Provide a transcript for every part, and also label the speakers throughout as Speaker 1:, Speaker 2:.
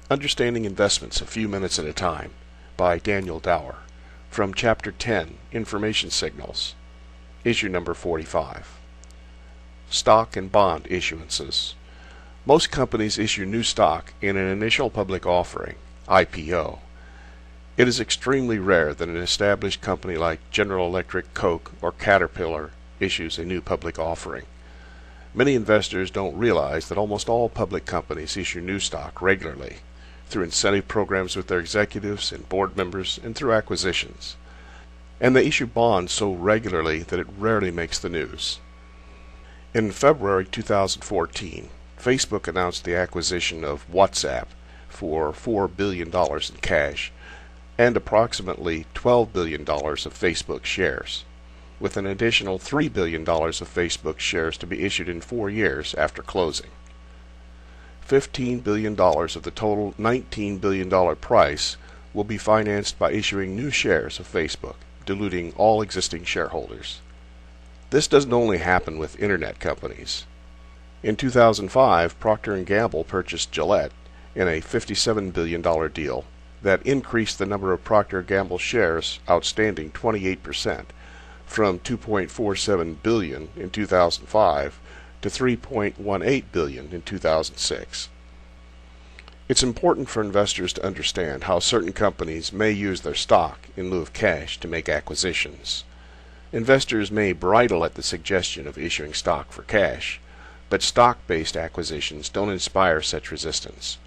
Speaker 1: Understanding Investments a Few Minutes at a Time by Daniel Dower from Chapter 10, Information Signals, Issue number 45. Stock and Bond Issuances. Most companies issue new stock in an initial public offering, IPO. It is extremely rare that an established company like General Electric, Coke, or Caterpillar issues a new public offering. Many investors don't realize that almost all public companies issue new stock regularly, through incentive programs with their executives and board members, and through acquisitions. And they issue bonds so regularly that it rarely makes the news. In February 2014, Facebook announced the acquisition of WhatsApp for $4 billion in cash and approximately $12 billion of Facebook shares, with an additional $3 billion of Facebook shares to be issued in 4 years after closing. $15 billion of the total $19 billion price will be financed by issuing new shares of Facebook, diluting all existing shareholders. This doesn't only happen with internet companies. In 2005, Procter & Gamble purchased Gillette in a $57 billion deal that increased the number of Procter & Gamble shares outstanding 28%, from 2.47 billion in 2005 to 3.18 billion in 2006. It's important for investors to understand how certain companies may use their stock in lieu of cash to make acquisitions. Investors may bridle at the suggestion of issuing stock for cash, but stock-based acquisitions don't inspire such resistance.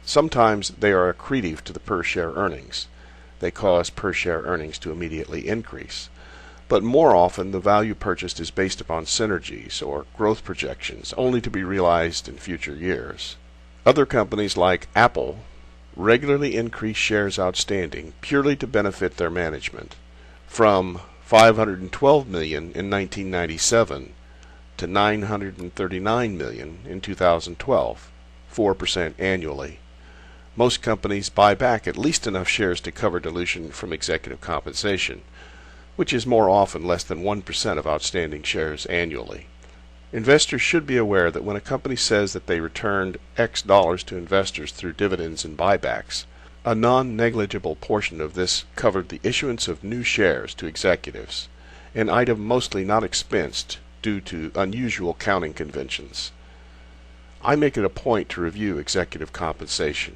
Speaker 1: Sometimes they are accretive to the per-share earnings. They cause per-share earnings to immediately increase. But more often the value purchased is based upon synergies or growth projections only to be realized in future years. Other companies like Apple regularly increase shares outstanding purely to benefit their management, from 512 million in 1997 to 939 million in 2012, 4% annually. Most companies buy back at least enough shares to cover dilution from executive compensation, which is more often less than 1% of outstanding shares annually. Investors should be aware that when a company says that they returned X dollars to investors through dividends and buybacks, a non-negligible portion of this covered the issuance of new shares to executives, an item mostly not expensed due to unusual accounting conventions. I make it a point to review executive compensation.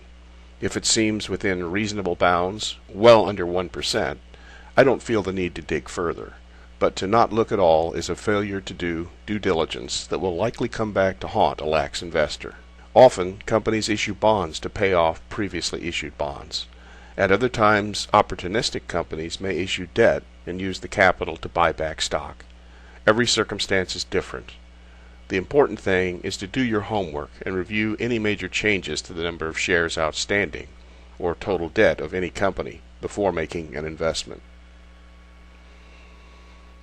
Speaker 1: If it seems within reasonable bounds, well under 1%, I don't feel the need to dig further, but to not look at all is a failure to do due diligence that will likely come back to haunt a lax investor. Often, companies issue bonds to pay off previously issued bonds. At other times, opportunistic companies may issue debt and use the capital to buy back stock. Every circumstance is different. The important thing is to do your homework and review any major changes to the number of shares outstanding or total debt of any company before making an investment.